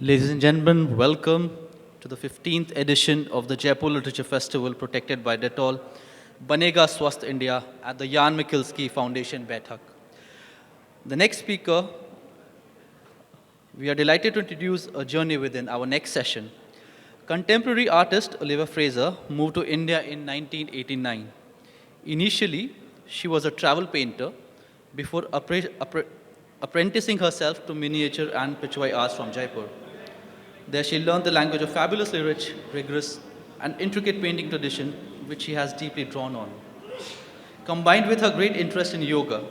Ladies and gentlemen, welcome to the 15th edition of the Jaipur Literature Festival protected by Dettol, Banega Swasth India at the Jan Mikilski Foundation, Baithak. The next speaker, we are delighted to introduce a journey within our next session. Contemporary artist Olivia Fraser moved to India in 1989. Initially, she was a travel painter before apprenticing herself to miniature and pichwai arts from Jaipur. There she learned the language of fabulously rich, rigorous, and intricate painting tradition which she has deeply drawn on. Combined with her great interest in yoga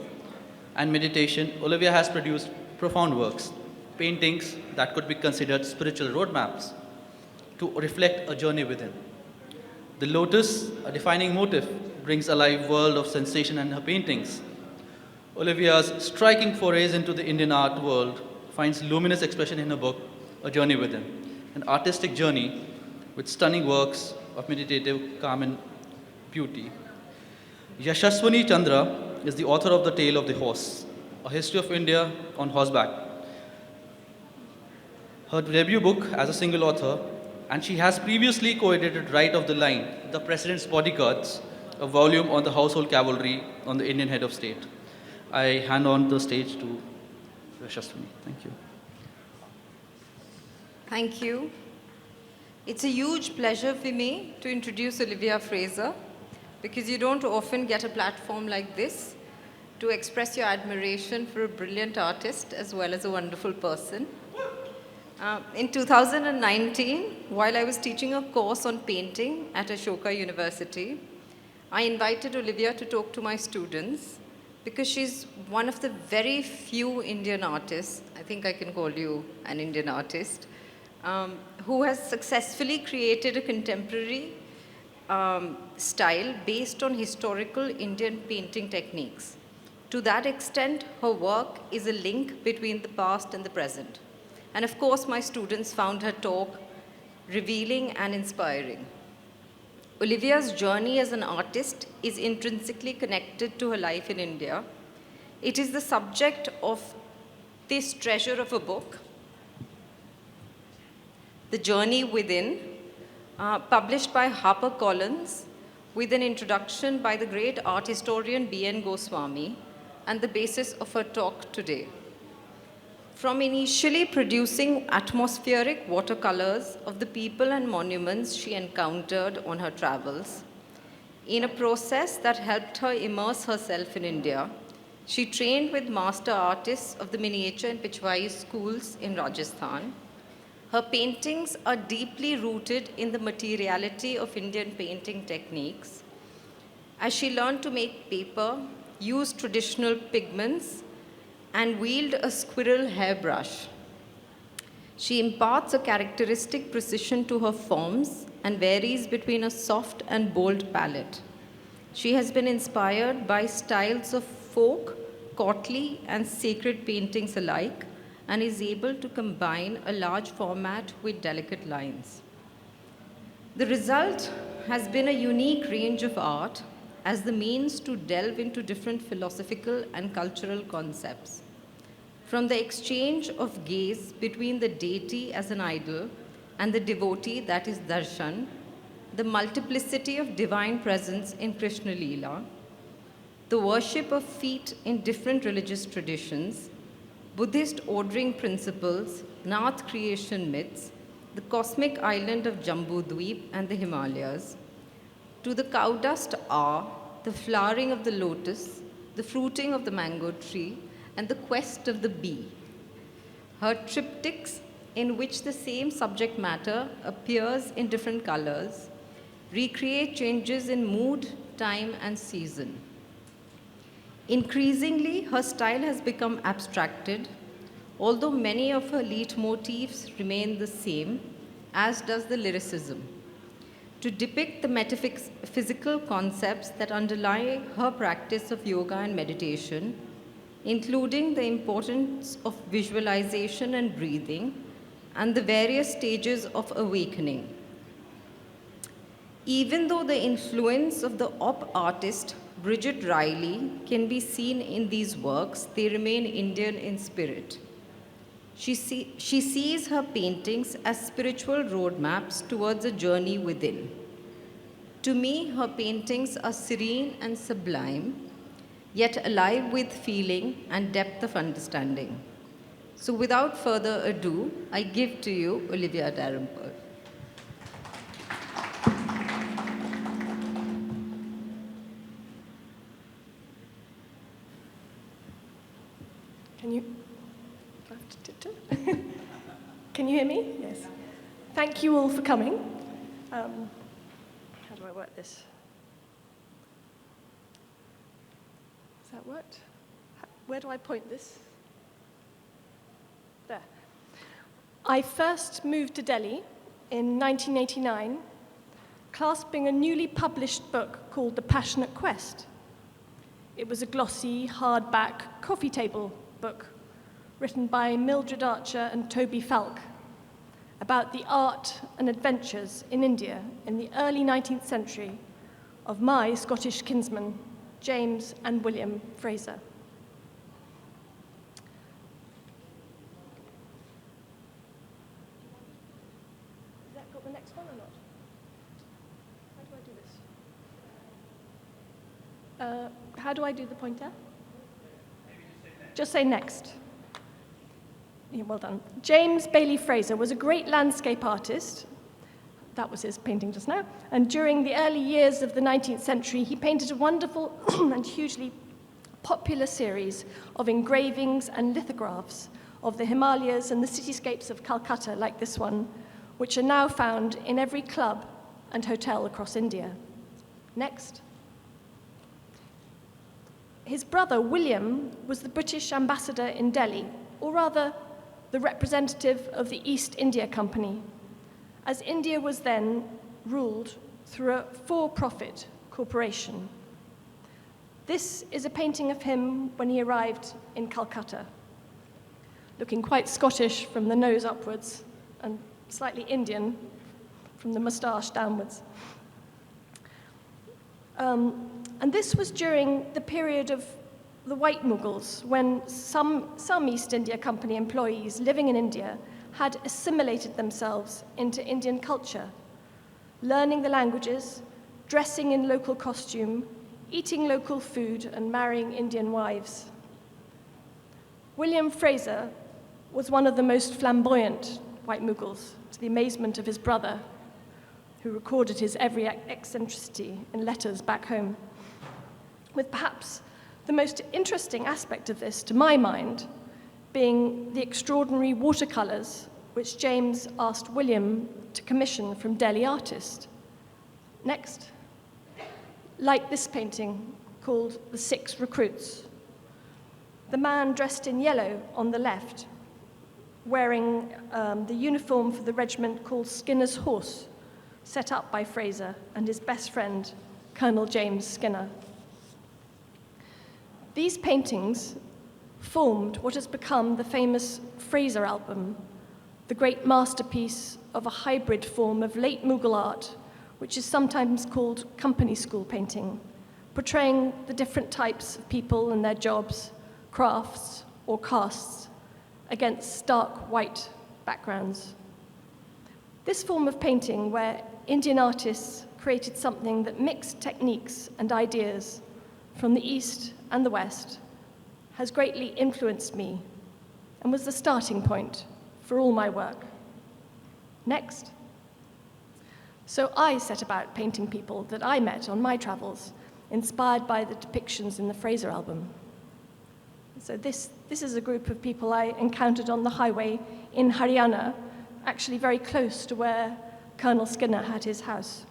and meditation, Olivia has produced profound works, paintings that could be considered spiritual roadmaps to reflect a journey within. The lotus, a defining motif, brings alive world of sensation in her paintings. Olivia's striking forays into the Indian art world finds luminous expression in her book, A Journey Within, an artistic journey with stunning works of meditative calm and beauty. Yashaswini Chandra is the author of The Tale of the Horse, a history of India on horseback. Her debut book as a single author, and she has previously co-edited Right of the Line, The President's Bodyguards, a volume on the household cavalry on the Indian head of state. I hand on the stage to Yashaswini. Thank you. Thank you. It's a huge pleasure for me to introduce Olivia Fraser because you don't often get a platform like this to express your admiration for a brilliant artist as well as a wonderful person. In 2019, while I was teaching a course on painting at Ashoka University, I invited Olivia to talk to my students because she's one of the very few Indian artists, I think I can call you an Indian artist, who has successfully created a contemporary style based on historical Indian painting techniques. To that extent, her work is a link between the past and the present. And of course, my students found her talk revealing and inspiring. Olivia's journey as an artist is intrinsically connected to her life in India. It is the subject of this treasure of a book, The Journey Within, published by HarperCollins, with an introduction by the great art historian B.N. Goswami, and the basis of her talk today. From initially producing atmospheric watercolors of the people and monuments she encountered on her travels, in a process that helped her immerse herself in India, she trained with master artists of the miniature and pichwai schools in Rajasthan. Her paintings are deeply rooted in the materiality of Indian painting techniques. As she learned to make paper, use traditional pigments, and wield a squirrel hairbrush, she imparts a characteristic precision to her forms and varies between a soft and bold palette. She has been inspired by styles of folk, courtly, and sacred paintings alike, and is able to combine a large format with delicate lines. The result has been a unique range of art as the means to delve into different philosophical and cultural concepts. From the exchange of gaze between the deity as an idol and the devotee, that is Darshan, the multiplicity of divine presence in Krishna Leela, the worship of feet in different religious traditions, Buddhist ordering principles, Nath creation myths, the cosmic island of Jambu Dweep and the Himalayas, to the cow dust hour, the flowering of the lotus, the fruiting of the mango tree, and the quest of the bee. Her triptychs, in which the same subject matter appears in different colors, recreate changes in mood, time, and season. Increasingly, her style has become abstracted, although many of her leitmotifs remain the same, as does the lyricism, to depict the metaphysical concepts that underlie her practice of yoga and meditation, including the importance of visualization and breathing, and the various stages of awakening. Even though the influence of the op artist Bridget Riley can be seen in these works, they remain Indian in spirit. She sees her paintings as spiritual roadmaps towards a journey within. To me, her paintings are serene and sublime, yet alive with feeling and depth of understanding. So without further ado, I give to you Olivia Fraser. Can you, do I have to tiptoe? Can you hear me? Yes. Thank you all for coming. How do I work this? Does that work? Where do I point this? There. I first moved to Delhi in 1989, clasping a newly published book called The Passionate Quest. It was a glossy, hardback, coffee table book written by Mildred Archer and Toby Falk about the art and adventures in India in the early 19th century of my Scottish kinsmen, James and William Fraser. Has that got the next one or not? How do I do this? How do I do the pointer? Just say next. Yeah, well done. James Bailey Fraser was a great landscape artist. That was his painting just now. And during the early years of the 19th century, he painted a wonderful and hugely popular series of engravings and lithographs of the Himalayas and the cityscapes of Calcutta, like this one, which are now found in every club and hotel across India. Next. His brother, William, was the British ambassador in Delhi, or rather, the representative of the East India Company, as India was then ruled through a for-profit corporation. This is a painting of him when he arrived in Calcutta, looking quite Scottish from the nose upwards and slightly Indian from the moustache downwards. And this was during the period of the White Mughals, when some East India Company employees living in India had assimilated themselves into Indian culture, learning the languages, dressing in local costume, eating local food, and marrying Indian wives. William Fraser was one of the most flamboyant White Mughals, to the amazement of his brother, who recorded his every eccentricity in letters back home. With perhaps the most interesting aspect of this, to my mind, being the extraordinary watercolors which James asked William to commission from Delhi artists. Next. Like this painting called The Six Recruits. The man dressed in yellow on the left, wearing the uniform for the regiment called Skinner's Horse, set up by Fraser and his best friend, Colonel James Skinner. These paintings formed what has become the famous Fraser album, the great masterpiece of a hybrid form of late Mughal art, which is sometimes called company school painting, portraying the different types of people and their jobs, crafts, or castes against stark white backgrounds. This form of painting, where Indian artists created something that mixed techniques and ideas from the East and the West, has greatly influenced me and was the starting point for all my work. Next. So I set about painting people that I met on my travels, inspired by the depictions in the Fraser album. So this is a group of people I encountered on the highway in Haryana, actually very close to where Colonel Skinner had his house.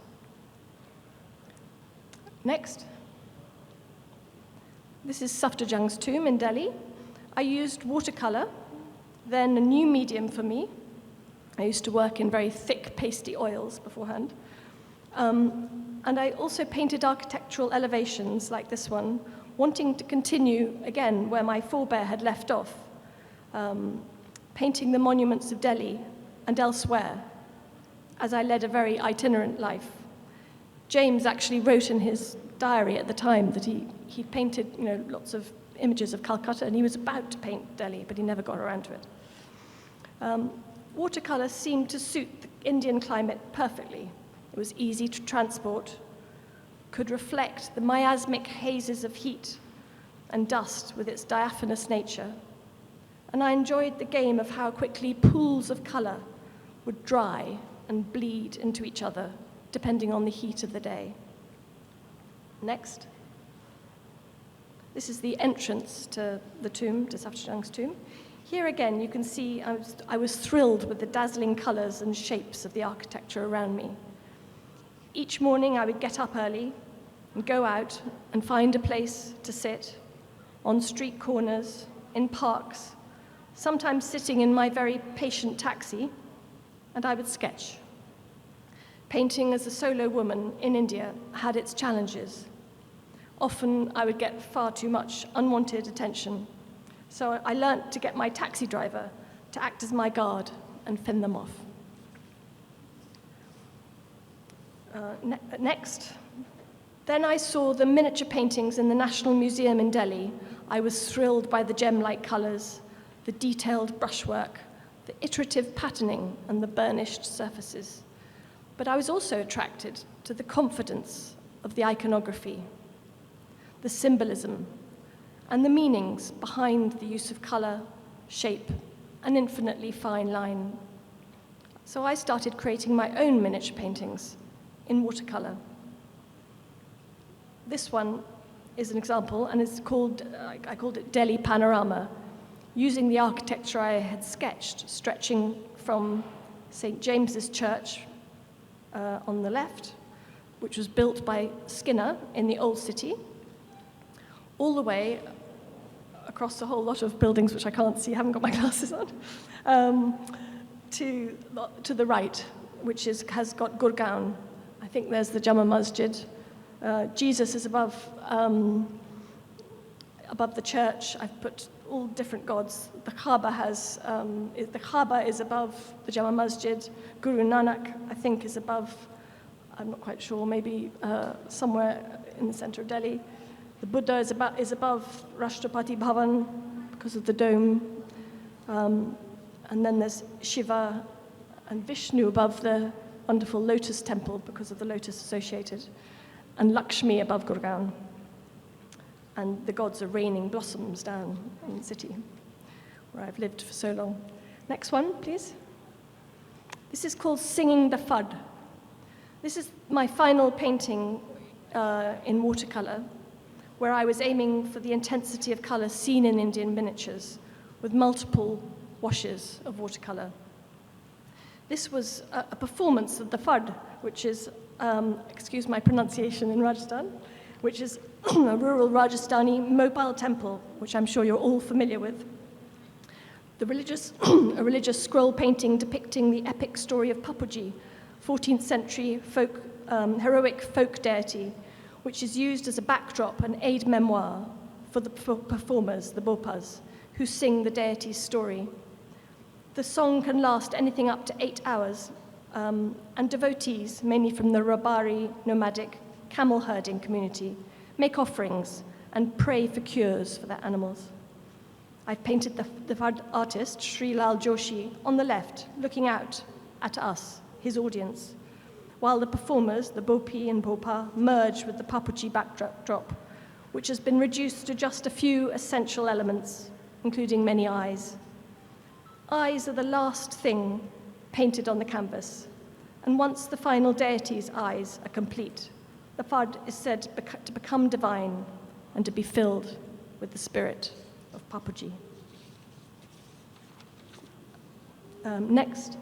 Next. This is Safdarjung's tomb in Delhi. I used watercolor, then a new medium for me. I used to work in very thick, pasty oils beforehand. And I also painted architectural elevations like this one, wanting to continue, again, where my forebear had left off, painting the monuments of Delhi and elsewhere, as I led a very itinerant life. James actually wrote in his diary at the time that he painted lots of images of Calcutta, and he was about to paint Delhi, but he never got around to it. Watercolor seemed to suit the Indian climate perfectly. It was easy to transport, could reflect the miasmic hazes of heat and dust with its diaphanous nature. And I enjoyed the game of how quickly pools of color would dry and bleed into each other, depending on the heat of the day. Next. This is the entrance to the tomb, to Safdurjung's tomb. Here again, you can see I was thrilled with the dazzling colors and shapes of the architecture around me. Each morning, I would get up early and go out and find a place to sit on street corners, in parks, sometimes sitting in my very patient taxi, and I would sketch. Painting as a solo woman in India had its challenges. Often I would get far too much unwanted attention, so I learnt to get my taxi driver to act as my guard and fend them off. Next. Then I saw the miniature paintings in the National Museum in Delhi. I was thrilled by the gem-like colors, the detailed brushwork, the iterative patterning, and the burnished surfaces. But I was also attracted to the confidence of the iconography, the symbolism, and the meanings behind the use of color, shape, and infinitely fine line. So I started creating my own miniature paintings in watercolor. This one is an example, and it's called, I called it Delhi Panorama, using the architecture I had sketched, stretching from St. James's Church on the left, which was built by Skinner in the Old City, all the way across a whole lot of buildings, which I can't see, I haven't got my glasses on, to the right, which has got Gurgaon. I think there's the Jama Masjid. Jesus is above the church. I've put all different gods. The Kaaba is above the Jama Masjid. Guru Nanak, I think, is above, I'm not quite sure, maybe somewhere in the center of Delhi. The Buddha is above Rashtrapati Bhavan because of the dome. And then there's Shiva and Vishnu above the wonderful lotus temple because of the lotus associated, and Lakshmi above Gurgaon. And the gods are raining blossoms down in the city where I've lived for so long. Next one, please. This is called Singing the Fud. This is my final painting in watercolor, where I was aiming for the intensity of color seen in Indian miniatures with multiple washes of watercolor. This was a performance of the Fud, which is, excuse my pronunciation in Rajasthan, which is a rural Rajasthani mobile temple, which I'm sure you're all familiar with. A religious scroll painting depicting the epic story of Papuji, 14th century heroic folk deity, which is used as a backdrop and aid memoir for the performers, the Bopas, who sing the deity's story. The song can last anything up to 8 hours, and devotees, mainly from the Rabari nomadic camel herding community, make offerings and pray for cures for their animals. I've painted the artist, Sri Lal Joshi, on the left, looking out at us, his audience, while the performers, the Bopi and Bopa, merge with the Papuji backdrop, which has been reduced to just a few essential elements, including many eyes. Eyes are the last thing painted on the canvas, and once the final deity's eyes are complete, the Fud is said to become divine and to be filled with the spirit of Papuji. Next.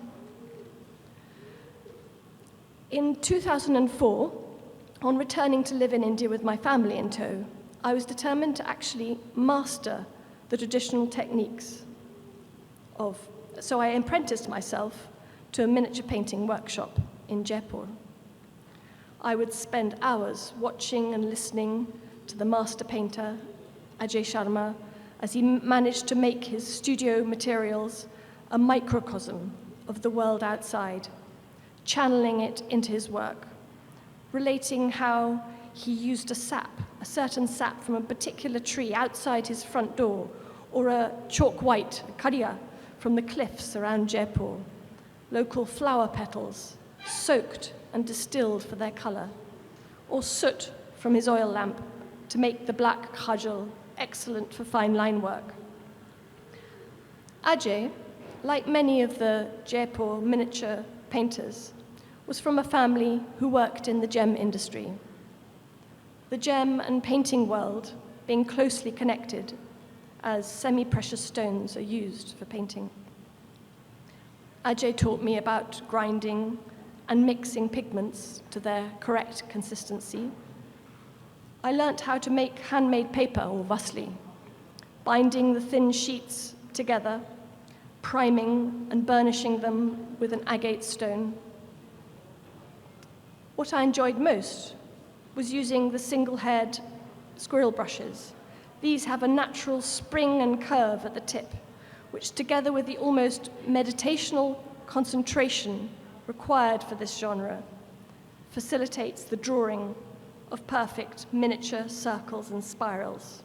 In 2004, on returning to live in India with my family in tow, I was determined to actually master the traditional techniques so I apprenticed myself to a miniature painting workshop in Jaipur. I would spend hours watching and listening to the master painter, Ajay Sharma, as he managed to make his studio materials a microcosm of the world outside, channeling it into his work, relating how he used a certain sap from a particular tree outside his front door, or a chalk white, kadiya, from the cliffs around Jaipur, local flower petals, soaked and distilled for their color, or soot from his oil lamp to make the black kajal excellent for fine line work. Ajay, like many of the Jaipur miniature painters, was from a family who worked in the gem industry. The gem and painting world being closely connected, as semi-precious stones are used for painting. Ajay taught me about grinding and mixing pigments to their correct consistency. I learnt how to make handmade paper, or vasli, binding the thin sheets together, priming and burnishing them with an agate stone. What I enjoyed most was using the single-haired squirrel brushes. These have a natural spring and curve at the tip, which together with the almost meditational concentration required for this genre, facilitates the drawing of perfect miniature circles and spirals.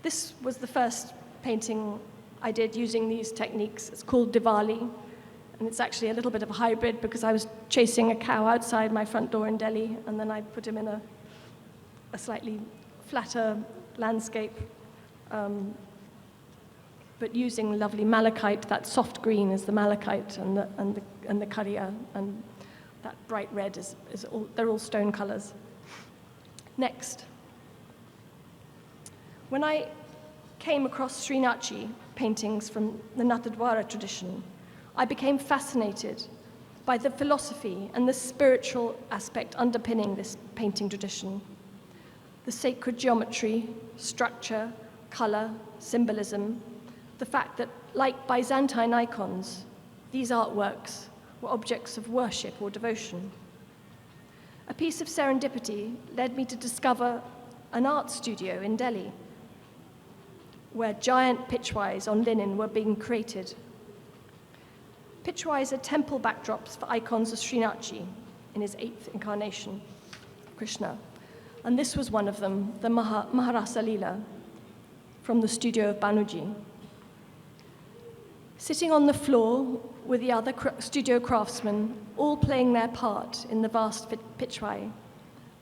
This was the first painting I did using these techniques. It's called Diwali, and it's actually a little bit of a hybrid because I was chasing a cow outside my front door in Delhi, and then I put him in a slightly flatter landscape, but using lovely malachite. That soft green is the malachite, and the kariya, and that bright red they're all stone colors. Next. When I came across Srinachi paintings from the Nathdwara tradition, I became fascinated by the philosophy and the spiritual aspect underpinning this painting tradition. The sacred geometry, structure, color, symbolism, the fact that, like Byzantine icons, these artworks were objects of worship or devotion. A piece of serendipity led me to discover an art studio in Delhi, where giant pichwais on linen were being created. Pichwais are temple backdrops for icons of Srinachi in his 8th incarnation, Krishna. And this was one of them, the Maharasa Leela, from the studio of Banuji. Sitting on the floor with the other studio craftsmen, all playing their part in the vast pichwai,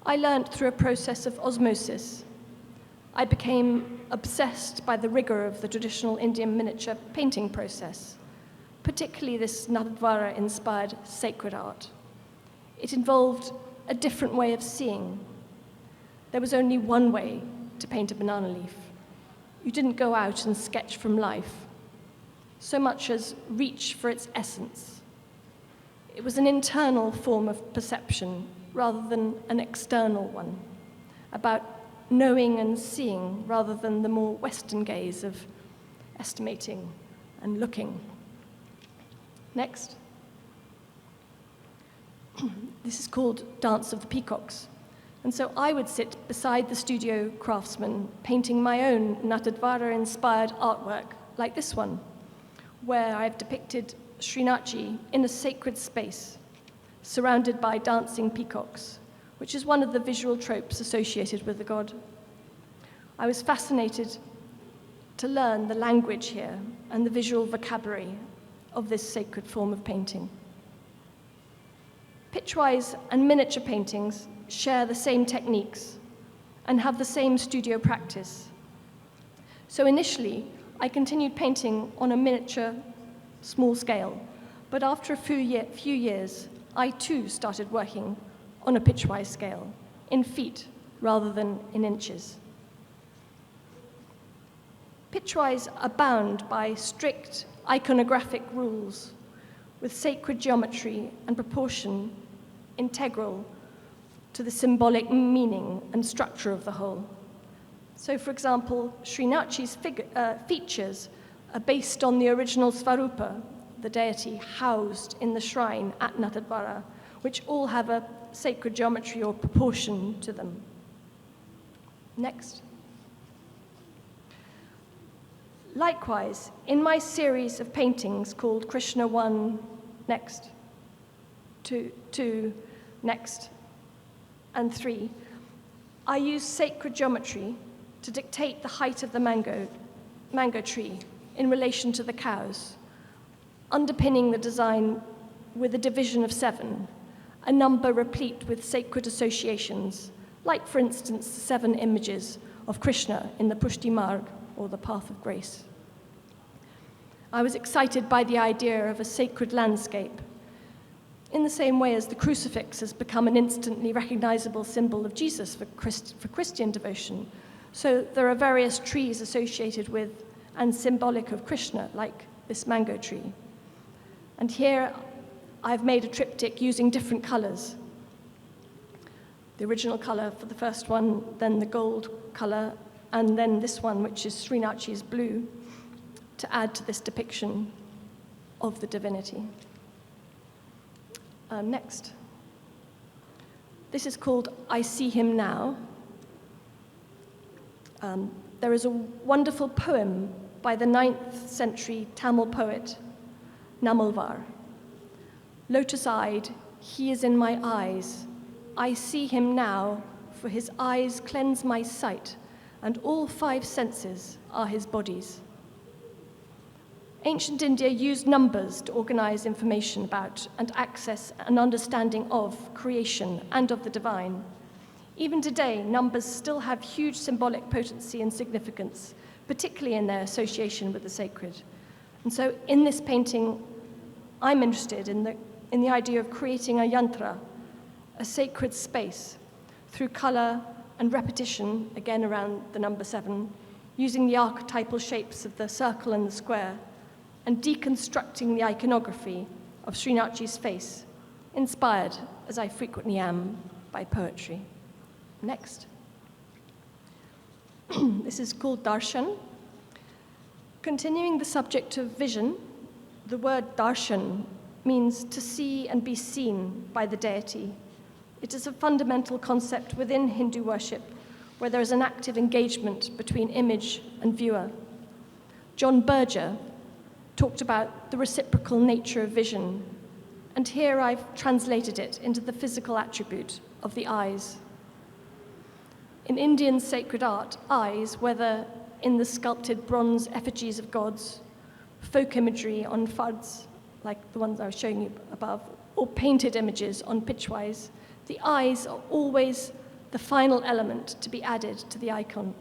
I learnt through a process of osmosis. I became obsessed by the rigor of the traditional Indian miniature painting process, particularly this Nathdwara-inspired sacred art. It involved a different way of seeing. There was only one way to paint a banana leaf. You didn't go out and sketch from life, so much as reach for its essence. It was an internal form of perception rather than an external one, about knowing and seeing rather than the more Western gaze of estimating and looking. Next. This is called Dance of the Peacocks. And so I would sit beside the studio craftsman painting my own Nathdwara-inspired artwork, like this one, where I've depicted Srinachi in a sacred space, surrounded by dancing peacocks, which is one of the visual tropes associated with the god. I was fascinated to learn the language here and the visual vocabulary of this sacred form of painting. Pichwais and miniature paintings share the same techniques and have the same studio practice. So initially, I continued painting on a miniature, small scale, but after a few years, I too started working on a pichwai scale, in feet rather than in inches. Pichwais are bound by strict iconographic rules, with sacred geometry and proportion integral to the symbolic meaning and structure of the whole. So, for example, Srinachi's features are based on the original Svarupa, the deity housed in the shrine at Nathdwara, which all have a sacred geometry or proportion to them. Next. Likewise, in my series of paintings called Krishna 1, next, 2, next, and 3, I use sacred geometry to dictate the height of the mango tree in relation to the cows, underpinning the design with a division of 7, a number replete with sacred associations, like, for instance, the 7 images of Krishna in the Pushti Marg, or the Path of Grace. I was excited by the idea of a sacred landscape, in the same way as the crucifix has become an instantly recognizable symbol of Jesus for Christian devotion. So there are various trees associated with and symbolic of Krishna, like this mango tree. And here I've made a triptych using different colors. The original color for the first one, then the gold color, and then this one, which is Srinachi's blue, to add to this depiction of the divinity. Next. This is called I See Him Now. There is a wonderful poem by the 9th century Tamil poet, Namalvar. Lotus-eyed, he is in my eyes. I see him now, for his eyes cleanse my sight, and all 5 senses are his bodies. Ancient India used numbers to organize information about and access an understanding of creation and of the divine. Even today, numbers still have huge symbolic potency and significance, particularly in their association with the sacred. And so in this painting, I'm interested in the idea of creating a yantra, a sacred space, through color and repetition, again around the number 7, using the archetypal shapes of the circle and the square, and deconstructing the iconography of Srinachi's face, inspired, as I frequently am, by poetry. Next. This is called Darshan. Continuing the subject of vision, the word Darshan means to see and be seen by the deity. It is a fundamental concept within Hindu worship, where there is an active engagement between image and viewer. John Berger talked about the reciprocal nature of vision, and here I've translated it into the physical attribute of the eyes. In Indian sacred art, eyes, whether in the sculpted bronze effigies of gods, folk imagery on fads, like the ones I was showing you above, or painted images on pichwais, the eyes are always the final element to be added to the icon.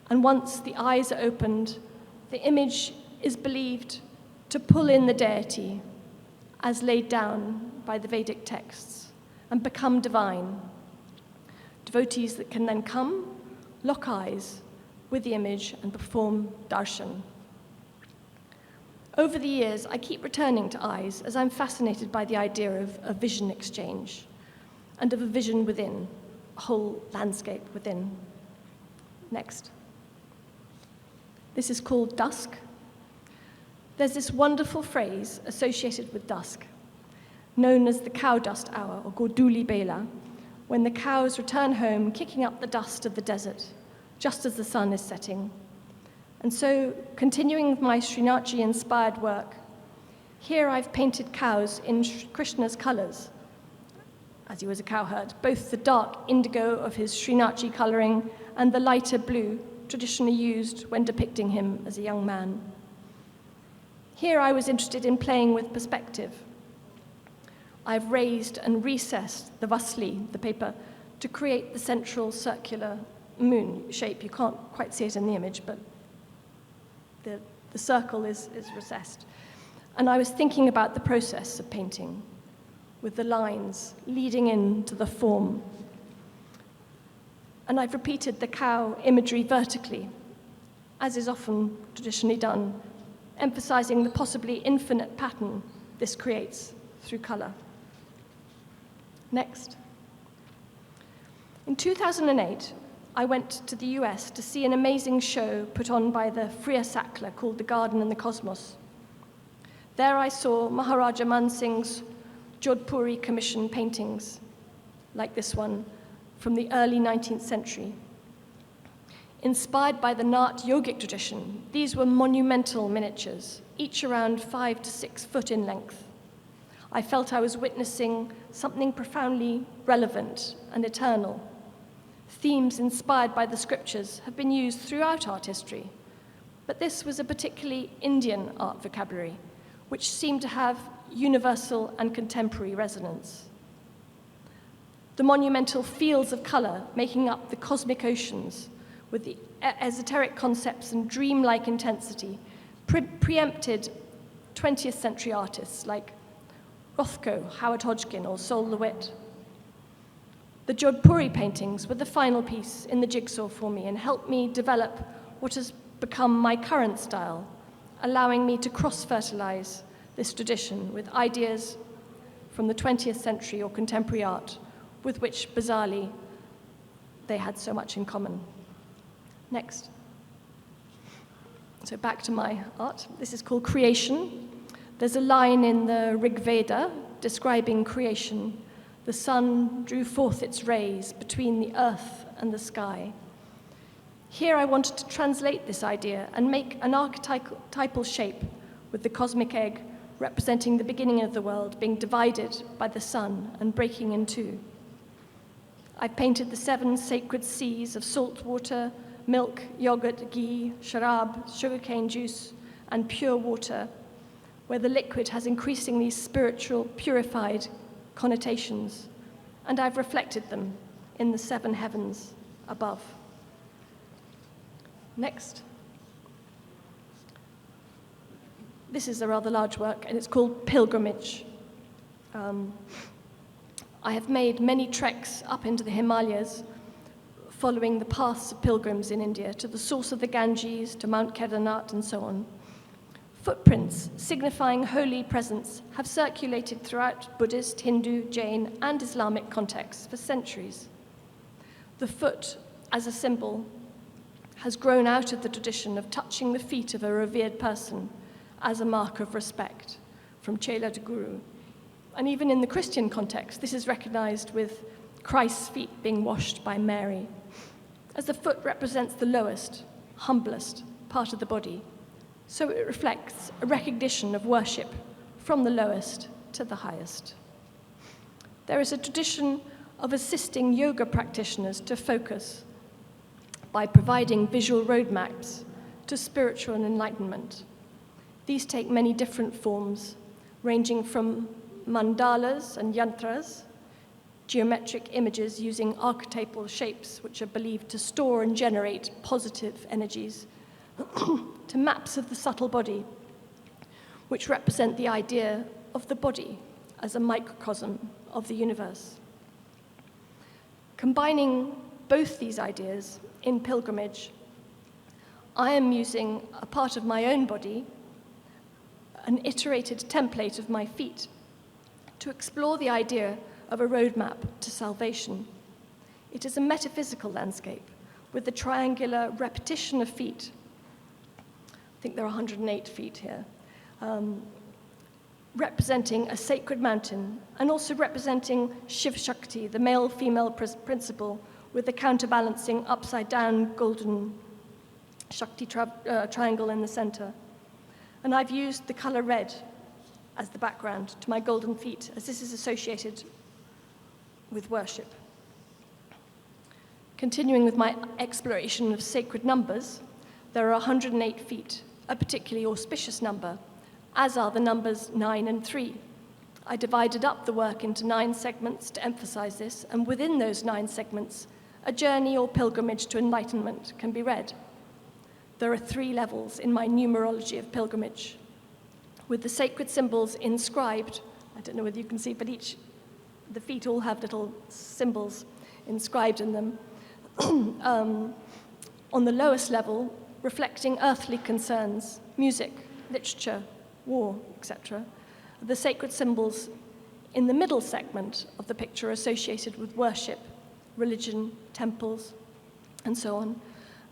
And once the eyes are opened, the image is believed to pull in the deity as laid down by the Vedic texts and become divine. Devotees that can then come, lock eyes with the image and perform darshan. Over the years, I keep returning to eyes as I'm fascinated by the idea of a vision exchange and of a vision within, a whole landscape within. Next. This is called Dusk. There's this wonderful phrase associated with dusk, known as the cow dust hour, or Goduli Bela, when the cows return home kicking up the dust of the desert, just as the sun is setting. And so, continuing with my Srinachi-inspired work, here I've painted cows in Krishna's colors, as he was a cowherd, both the dark indigo of his Srinachi coloring and the lighter blue traditionally used when depicting him as a young man. Here I was interested in playing with perspective. I've raised and recessed the vasli, the paper, to create the central circular moon shape. You can't quite see it in the image, but the circle is recessed. And I was thinking about the process of painting, with the lines leading into the form. And I've repeated the cow imagery vertically, as is often traditionally done, emphasizing the possibly infinite pattern this creates through color. Next. In 2008, I went to the US to see an amazing show put on by the Freer Sackler called The Garden and the Cosmos. There I saw Maharaja Man Singh's Jodhpuri commission paintings, like this one, from the early 19th century. Inspired by the Nat yogic tradition, these were monumental miniatures, each around 5 to 6 foot in length. I felt I was witnessing something profoundly relevant and eternal. Themes inspired by the scriptures have been used throughout art history, But this was a particularly Indian art vocabulary, which seemed to have universal and contemporary resonance. The monumental fields of color making up the cosmic oceans with the esoteric concepts and dreamlike intensity preempted 20th century artists like Rothko, Howard Hodgkin, or Sol LeWitt. The Jodhpuri paintings were the final piece in the jigsaw for me and helped me develop what has become my current style, allowing me to cross-fertilize this tradition with ideas from the 20th century or contemporary art, with which, bizarrely, they had so much in common. Next. So back to my art. This is called Creation. There's a line in the Rig Veda describing creation. The sun drew forth its rays between the earth and the sky. Here I wanted to translate this idea and make an archetypal shape with the cosmic egg representing the beginning of the world being divided by the sun and breaking in two. I painted the 7 sacred seas of salt water, milk, yogurt, ghee, sharab, sugarcane juice, and pure water, where the liquid has increasingly spiritual, purified connotations, and I've reflected them in the 7 heavens above. Next. This is a rather large work, and it's called Pilgrimage. I have made many treks up into the Himalayas, following the paths of pilgrims in India to the source of the Ganges, to Mount Kedarnath, and so on. Footprints signifying holy presence have circulated throughout Buddhist, Hindu, Jain, and Islamic contexts for centuries. The foot, as a symbol, has grown out of the tradition of touching the feet of a revered person as a mark of respect, from Chela to Guru. And even in the Christian context, this is recognized with Christ's feet being washed by Mary, as the foot represents the lowest, humblest part of the body. So it reflects a recognition of worship from the lowest to the highest. There is a tradition of assisting yoga practitioners to focus by providing visual roadmaps to spiritual enlightenment. These take many different forms, ranging from mandalas and yantras, geometric images using archetypal shapes which are believed to store and generate positive energies, to maps of the subtle body, which represent the idea of the body as a microcosm of the universe. Combining both these ideas in Pilgrimage, I am using a part of my own body, an iterated template of my feet, to explore the idea of a roadmap to salvation. It is a metaphysical landscape with the triangular repetition of feet. I think there are 108 feet here, representing a sacred mountain and also representing Shiv Shakti, the male-female principle, with the counterbalancing upside-down golden Shakti triangle in the center. And I've used the color red as the background to my golden feet, as this is associated with worship. Continuing with my exploration of sacred numbers, there are 108 feet, a particularly auspicious number, as are the numbers 9 and 3. I divided up the work into 9 segments to emphasize this, and within those 9 segments, a journey or pilgrimage to enlightenment can be read. There are 3 levels in my numerology of pilgrimage, with the sacred symbols inscribed. I don't know whether you can see, but the feet all have little symbols inscribed in them. On the lowest level, reflecting earthly concerns, music, literature, war, etc. The sacred symbols in the middle segment of the picture are associated with worship, religion, temples, and so on.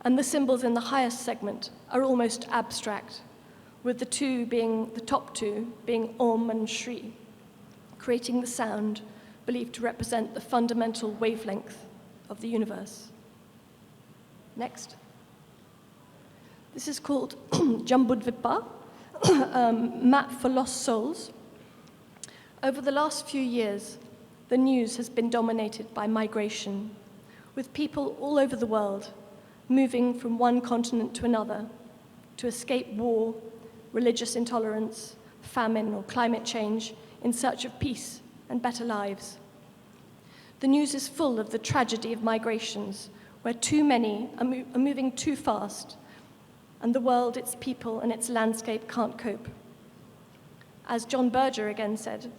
And the symbols in the highest segment are almost abstract, with the top two being Om and Shri, creating the sound believed to represent the fundamental wavelength of the universe. Next. This is called Jambudvipa, Map for Lost Souls. Over the last few years, the news has been dominated by migration, with people all over the world moving from one continent to another, to escape war, religious intolerance, famine, or climate change in search of peace and better lives. The news is full of the tragedy of migrations, where too many are moving too fast, and the world, its people, and its landscape can't cope. As John Berger again said,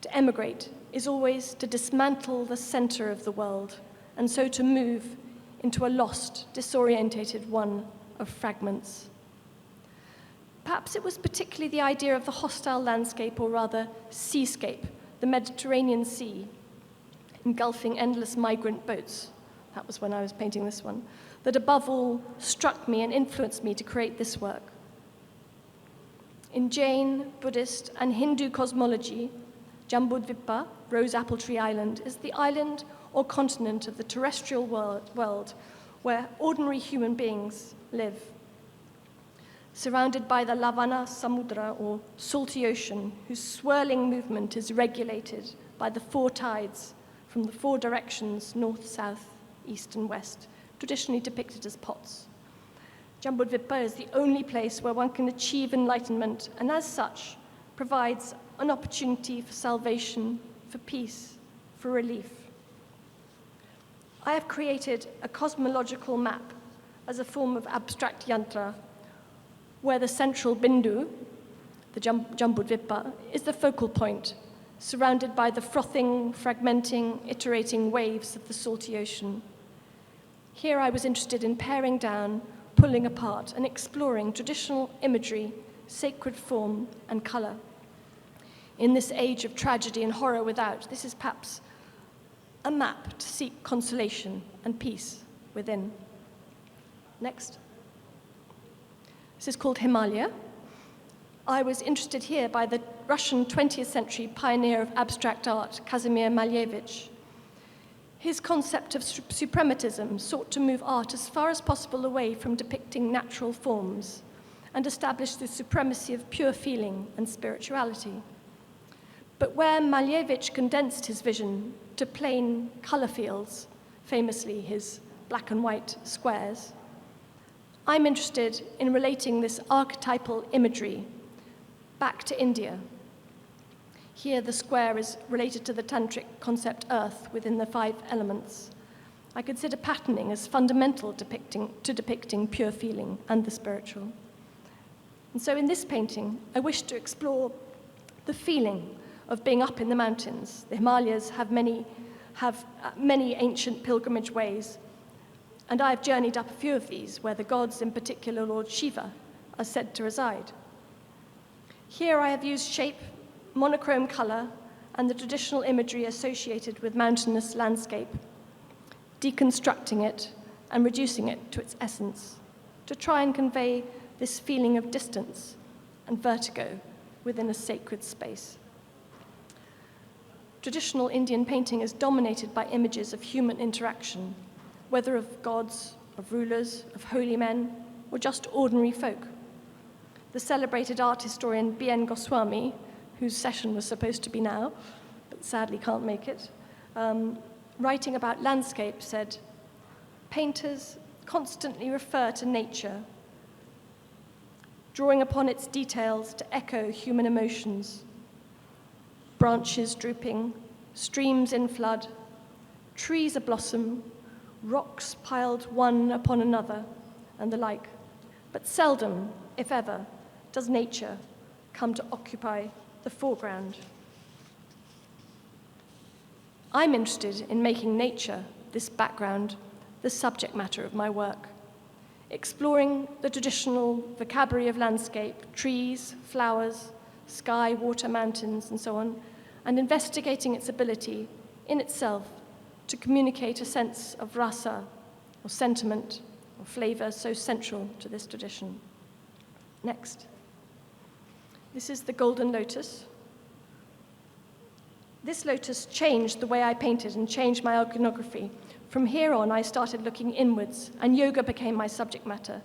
to emigrate is always to dismantle the center of the world, and so to move into a lost, disorientated one of fragments. Perhaps it was particularly the idea of the hostile landscape, or rather seascape, the Mediterranean Sea, engulfing endless migrant boats, that was when I was painting this one, that above all struck me and influenced me to create this work. In Jain, Buddhist, and Hindu cosmology, Jambudvipa, Rose Apple Tree Island, is the island or continent of the terrestrial world where ordinary human beings live. Surrounded by the Lavana Samudra, or salty ocean, whose swirling movement is regulated by the four tides from the four directions, north, south, east, and west, traditionally depicted as pots. Jambudvipa is the only place where one can achieve enlightenment, and as such, provides an opportunity for salvation, for peace, for relief. I have created a cosmological map as a form of abstract yantra, where the central bindu, the Jambudvipa, is the focal point, surrounded by the frothing, fragmenting, iterating waves of the salty ocean. Here I was interested in paring down, pulling apart, and exploring traditional imagery, sacred form, and color. In this age of tragedy and horror without, this is perhaps a map to seek consolation and peace within. Next. This is called Himalaya. I was interested here by the Russian 20th century pioneer of abstract art, Kazimir Malevich. His concept of suprematism sought to move art as far as possible away from depicting natural forms and establish the supremacy of pure feeling and spirituality. But where Malevich condensed his vision to plain color fields, famously his black and white squares, I'm interested in relating this archetypal imagery back to India. Here, the square is related to the tantric concept earth within the 5 elements. I consider patterning as fundamental to depicting pure feeling and the spiritual. And so in this painting, I wish to explore the feeling of being up in the mountains. The Himalayas have many ancient pilgrimage ways, and I've journeyed up a few of these, where the gods, in particular Lord Shiva, are said to reside. Here I have used shape, monochrome color, and the traditional imagery associated with mountainous landscape, deconstructing it and reducing it to its essence, to try and convey this feeling of distance and vertigo within a sacred space. Traditional Indian painting is dominated by images of human interaction, whether of gods, of rulers, of holy men, or just ordinary folk. The celebrated art historian B.N. Goswami, whose session was supposed to be now, but sadly can't make it, writing about landscape said, "Painters constantly refer to nature, drawing upon its details to echo human emotions. Branches drooping, streams in flood, trees ablossom, rocks piled one upon another, and the like. But seldom, if ever, does nature come to occupy the foreground." I'm interested in making nature, this background, the subject matter of my work, exploring the traditional vocabulary of landscape, trees, flowers, sky, water, mountains, and so on, and investigating its ability in itself to communicate a sense of rasa, or sentiment, or flavor so central to this tradition. Next. This is the Golden Lotus. This lotus changed the way I painted and changed my iconography. From here on, I started looking inwards, and yoga became my subject matter.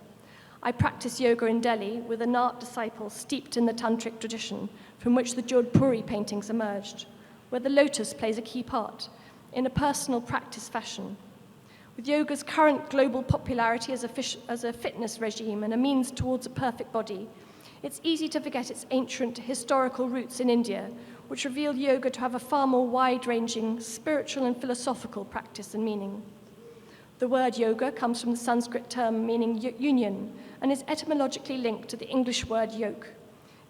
I practiced yoga in Delhi with an art disciple steeped in the tantric tradition from which the Jodhpuri paintings emerged, where the lotus plays a key part in a personal practice fashion. With yoga's current global popularity as a fitness regime and a means towards a perfect body, it's easy to forget its ancient historical roots in India, which reveal yoga to have a far more wide-ranging spiritual and philosophical practice and meaning. The word yoga comes from the Sanskrit term meaning union and is etymologically linked to the English word yoke.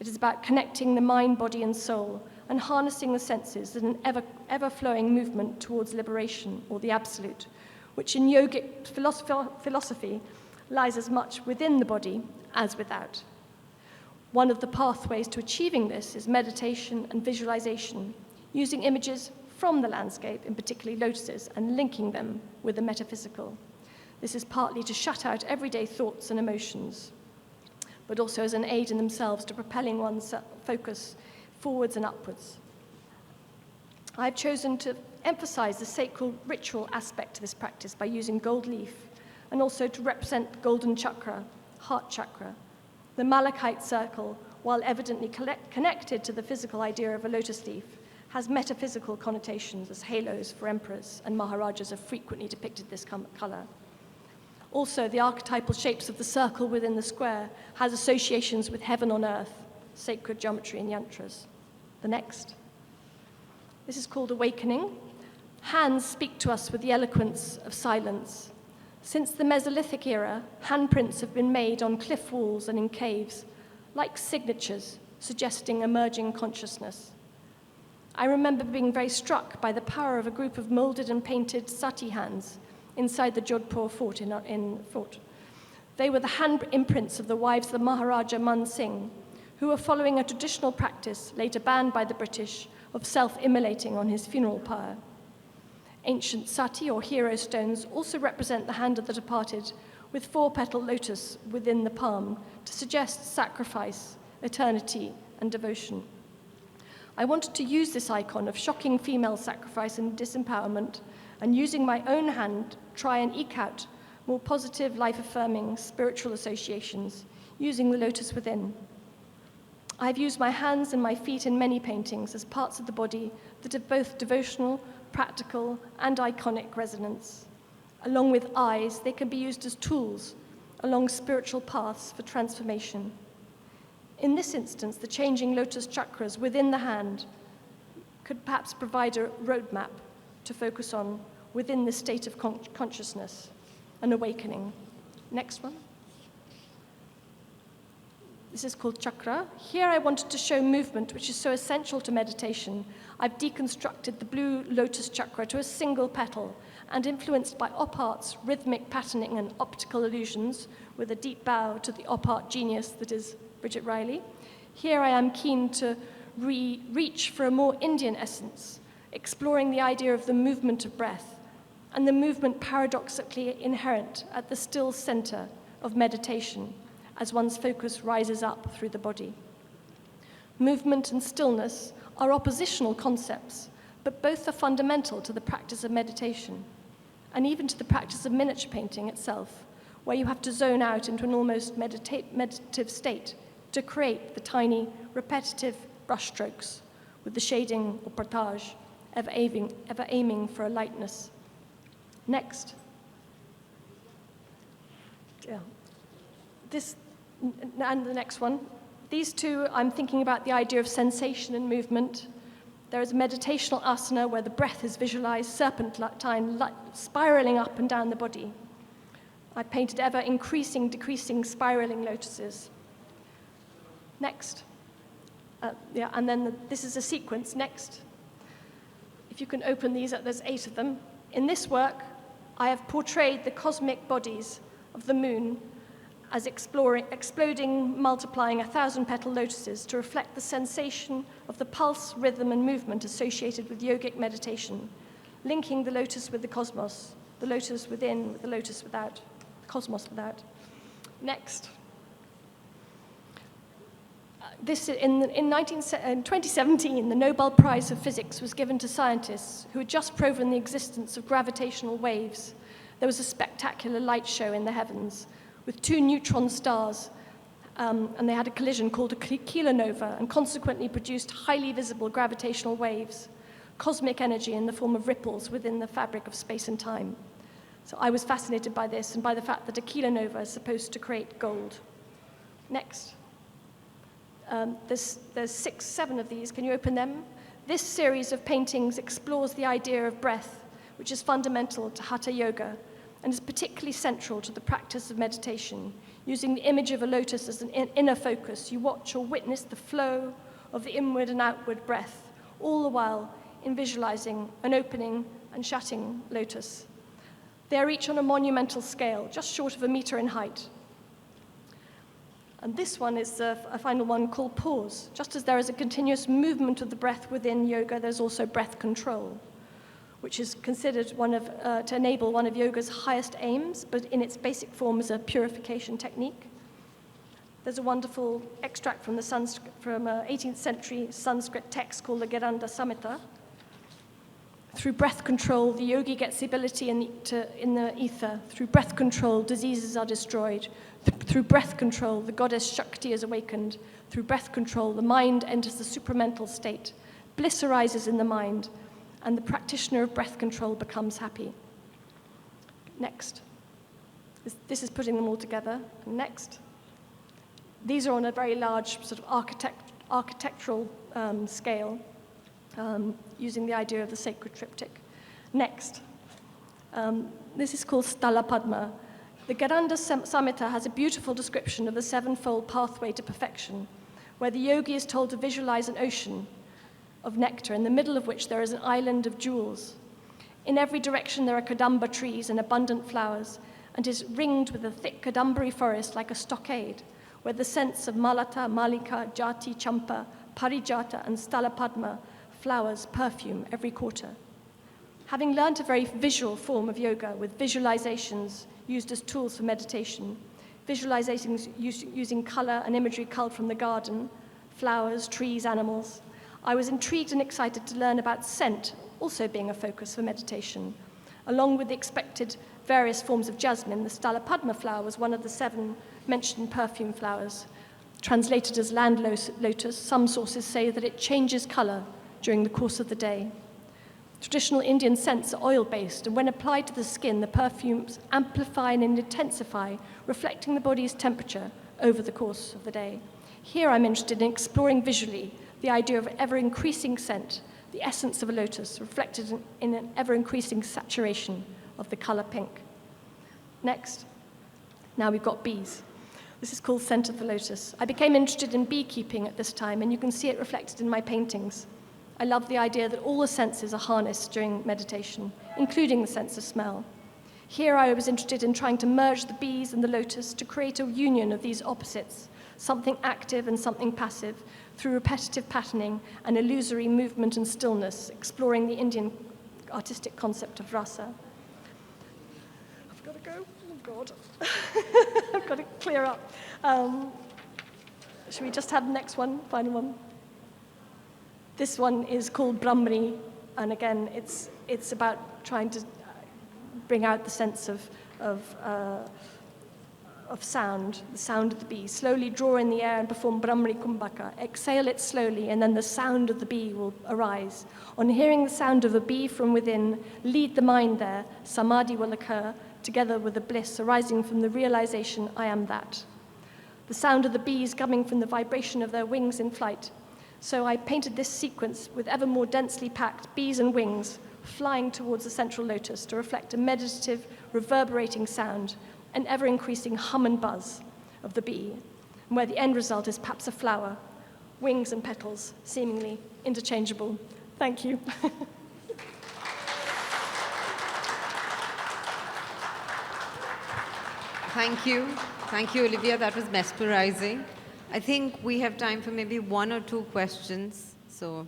It is about connecting the mind, body, and soul and harnessing the senses in an ever-flowing movement towards liberation or the absolute, which in yogic philosophy lies as much within the body as without. One of the pathways to achieving this is meditation and visualization, using images from the landscape, in particularly lotuses, and linking them with the metaphysical. This is partly to shut out everyday thoughts and emotions, but also as an aid in themselves to propelling one's focus forwards and upwards. I've chosen to emphasize the sacred ritual aspect to this practice by using gold leaf, and also to represent golden chakra, heart chakra. The malachite circle, while evidently connected to the physical idea of a lotus leaf, has metaphysical connotations as halos for emperors and maharajas have frequently depicted this color. Also, the archetypal shapes of the circle within the square has associations with heaven on earth, sacred geometry and yantras. The next. This is called awakening. Hands speak to us with the eloquence of silence. Since the Mesolithic era, handprints have been made on cliff walls and in caves, like signatures, suggesting emerging consciousness. I remember being very struck by the power of a group of molded and painted sati hands inside the Jodhpur fort in fort. They were the hand imprints of the wives of the Maharaja Man Singh, who were following a traditional practice, later banned by the British, of self-immolating on his funeral pyre. Ancient sati, or hero stones, also represent the hand of the departed, with 4-petal lotus within the palm to suggest sacrifice, eternity, and devotion. I wanted to use this icon of shocking female sacrifice and disempowerment, and using my own hand, try and eke out more positive, life-affirming spiritual associations, using the lotus within. I've used my hands and my feet in many paintings as parts of the body that have both devotional, practical, and iconic resonance. Along with eyes, they can be used as tools along spiritual paths for transformation. In this instance, the changing lotus chakras within the hand could perhaps provide a roadmap to focus on within the state of consciousness, an awakening. Next one. This is called chakra. Here I wanted to show movement, which is so essential to meditation. I've deconstructed the blue lotus chakra to a single petal, and influenced by op art's rhythmic patterning and optical illusions, with a deep bow to the op art genius that is Bridget Riley. Here I am keen to reach for a more Indian essence, exploring the idea of the movement of breath, and the movement paradoxically inherent at the still center of meditation, as one's focus rises up through the body. Movement and stillness are oppositional concepts, but both are fundamental to the practice of meditation, and even to the practice of miniature painting itself, where you have to zone out into an almost meditative state to create the tiny, repetitive brushstrokes with the shading or partage, ever aiming for a lightness. Next. Yeah. This, and the next one. These two, I'm thinking about the idea of sensation and movement. There is a meditational asana where the breath is visualized, serpentine, spiraling up and down the body. I painted ever increasing, decreasing, spiraling lotuses. Next. And then this is a sequence. Next. If you can open these, there's 8 of them. In this work, I have portrayed the cosmic bodies of the moon as exploding, multiplying 1,000-petal lotuses to reflect the sensation of the pulse, rhythm, and movement associated with yogic meditation, linking the lotus with the cosmos, the lotus within with the lotus without, the cosmos without. Next. In 2017, the Nobel Prize for Physics was given to scientists who had just proven the existence of gravitational waves. There was a spectacular light show in the heavens with 2 neutron stars, and they had a collision called a kilonova, and consequently produced highly visible gravitational waves, cosmic energy in the form of ripples within the fabric of space and time. So I was fascinated by this and by the fact that a kilonova is supposed to create gold. Next. There's 6, 7 of these. Can you open them? This series of paintings explores the idea of breath, which is fundamental to Hatha Yoga and is particularly central to the practice of meditation. Using the image of a lotus as an inner focus, you watch or witness the flow of the inward and outward breath, all the while in visualizing an opening and shutting lotus. They are each on a monumental scale, just short of 1 meter in height. And this one is a final one called pause. Just as there is a continuous movement of the breath within yoga, there's also breath control, which is considered to enable one of yoga's highest aims, but in its basic form is a purification technique. There's a wonderful extract from the 18th century Sanskrit text called the Giranda Samhita. Through breath control, the yogi gets the ability in the ether. Through breath control, diseases are destroyed. Through breath control, the goddess Shakti is awakened. Through breath control, the mind enters the supramental state. Bliss arises in the mind, and the practitioner of breath control becomes happy. Next. This is putting them all together. Next. These are on a very large sort of architectural scale, using the idea of the sacred triptych. Next. This is called Stalapadma. The Giranda Samhita has a beautiful description of the 7-fold pathway to perfection, where the yogi is told to visualize an ocean of nectar, in the middle of which there is an island of jewels. In every direction there are kadamba trees and abundant flowers, and is ringed with a thick kadambari forest like a stockade, where the scents of Malata, Malika, Jati, Champa, Parijata, and Stalapadma flowers perfume every quarter. Having learnt a very visual form of yoga with visualizations used as tools for meditation, visualizations using color and imagery culled from the garden, flowers, trees, animals, I was intrigued and excited to learn about scent also being a focus for meditation. Along with the expected various forms of jasmine, the Stalapadma flower was one of the 7 mentioned perfume flowers. Translated as land lotus, some sources say that it changes color during the course of the day. Traditional Indian scents are oil-based, and when applied to the skin, the perfumes amplify and intensify, reflecting the body's temperature over the course of the day. Here I'm interested in exploring visually the idea of ever-increasing scent, the essence of a lotus, reflected in an ever-increasing saturation of the color pink. Next. Now we've got bees. This is called Scent of the Lotus. I became interested in beekeeping at this time, and you can see it reflected in my paintings. I love the idea that all the senses are harnessed during meditation, including the sense of smell. Here I was interested in trying to merge the bees and the lotus to create a union of these opposites, something active and something passive, through repetitive patterning and illusory movement and stillness, exploring the Indian artistic concept of rasa. I've got to go. Oh, God. I've got to clear up. Should we just have the next one, final one? This one is called Brahmani, and again, it's about trying to bring out the sense of sound, the sound of the bee. Slowly draw in the air and perform Brahmani Kumbhaka. Exhale it slowly, and then the sound of the bee will arise. On hearing the sound of a bee from within, lead the mind there. Samadhi will occur, together with the bliss arising from the realization, I am that. The sound of the bees coming from the vibration of their wings in flight. So I painted this sequence with ever more densely packed bees and wings flying towards the central lotus to reflect a meditative, reverberating sound, an ever-increasing hum and buzz of the bee, and where the end result is perhaps a flower, wings and petals, seemingly interchangeable. Thank you. Thank you. Thank you, Olivia. That was mesmerizing. I think we have time for maybe 1 or 2 questions. So,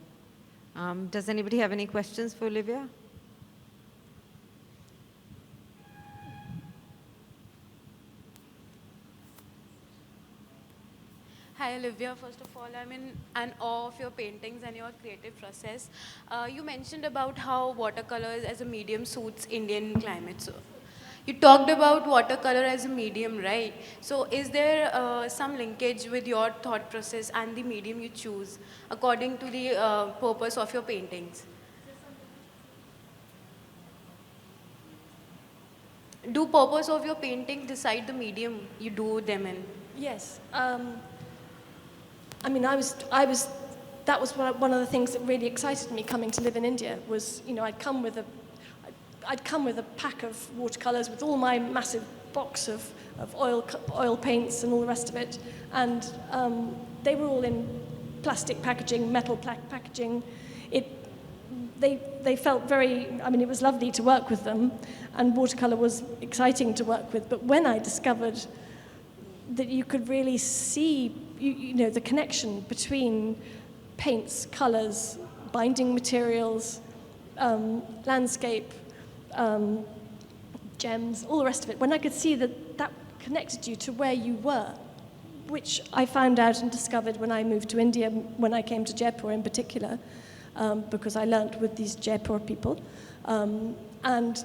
does anybody have any questions for Olivia? Hi Olivia, first of all, I'm in an awe of your paintings and your creative process. You mentioned about how watercolor as a medium suits Indian climate. So, you talked about watercolor as a medium, right? So is there some linkage with your thought process and the medium you choose according to the purpose of your paintings? do purpose of your paintings decide the medium you do them in? Yes. I mean, that was one of the things that really excited me coming to live in India was, you know, I'd come with a pack of watercolors with all my massive box of oil paints and all the rest of it, and they were all in plastic packaging, metal packaging. They felt very, I mean, it was lovely to work with them, and watercolor was exciting to work with, but when I discovered that you could really see, you know, the connection between paints, colors, binding materials, landscape, gems, all the rest of it, when I could see that connected you to where you were, which I found out and discovered when I moved to India, when I came to Jaipur in particular, because I learnt with these Jaipur people. And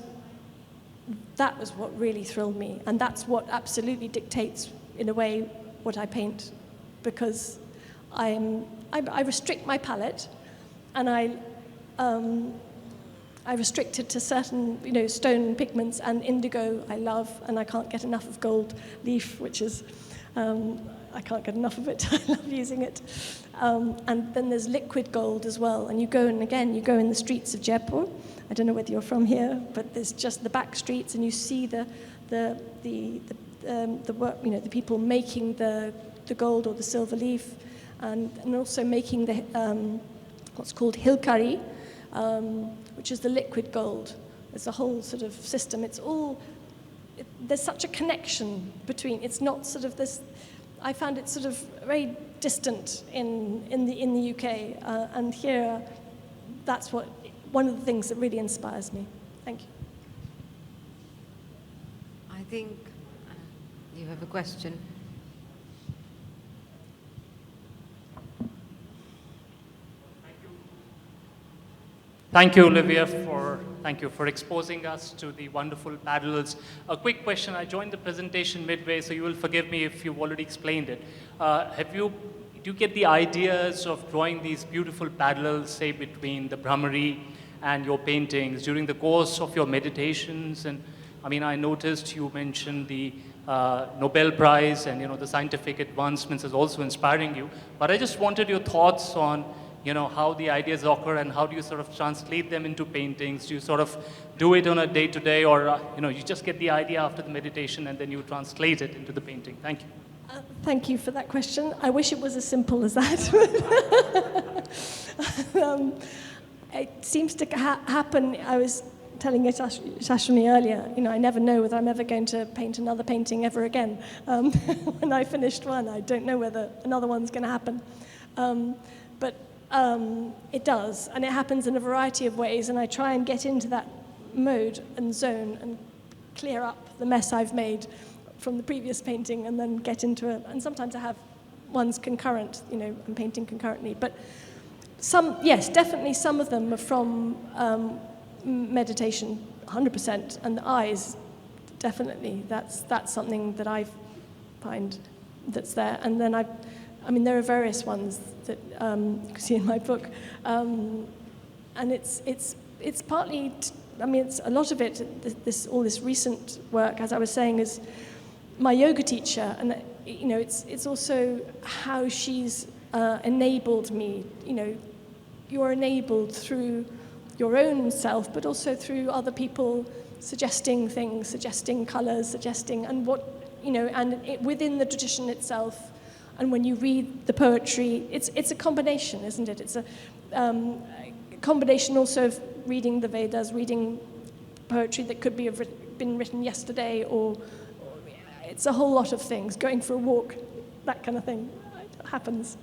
that was what really thrilled me. And that's what absolutely dictates, in a way, what I paint, because I restrict my palette, and I restrict it to certain, you know, stone pigments, and indigo I love, and I can't get enough of gold leaf, which is, I can't get enough of it. I love using it. And then there's liquid gold as well. And you go in the streets of Jaipur. I don't know whether you're from here, but there's just the back streets, and you see the work, you know, the people making the gold or the silver leaf, and also making the what's called hilkari, which is the liquid gold. There's a whole sort of system. It's all, there's such a connection between, it's not sort of this, I found it sort of very distant in the UK, and here, that's one of the things that really inspires me. Thank you. I think you have a question. Thank you, Olivia, thank you for exposing us to the wonderful paddles. A quick question. I joined the presentation midway, so you will forgive me if you've already explained it. Do you get the ideas of drawing these beautiful parallels, say, between the Brahmani and your paintings during the course of your meditations? And I mean, I noticed you mentioned the Nobel Prize, and, you know, the scientific advancements is also inspiring you. But I just wanted your thoughts on, you know, how the ideas occur, and how do you sort of translate them into paintings? Do you sort of do it on a day-to-day, or, you know, you just get the idea after the meditation and then you translate it into the painting? Thank you. Thank you for that question. I wish it was as simple as that. It seems to happen. I was telling Yashaswini earlier, you know, I never know whether I'm ever going to paint another painting ever again. When I finished one, I don't know whether another one's going to happen. But it does, and it happens in a variety of ways, and I try and get into that mode and zone and clear up the mess I've made from the previous painting, and then get into it. And sometimes I have ones concurrent, you know, I'm painting concurrently. But some, yes, definitely some of them are from meditation, 100%, and the eyes, definitely. That's something that I find that's there. And then I mean, there are various ones that you can see in my book, and it's partly, I mean, it's a lot of it. All this recent work, as I was saying, is my yoga teacher, and you know, it's also how she's enabled me. You know, you're enabled through your own self, but also through other people suggesting things, suggesting colors, suggesting, and what, you know, and within the tradition itself. And when you read the poetry, it's a combination, isn't it? It's a combination also of reading the Vedas, reading poetry that could have been written yesterday, or it's a whole lot of things, going for a walk, that kind of thing. It happens.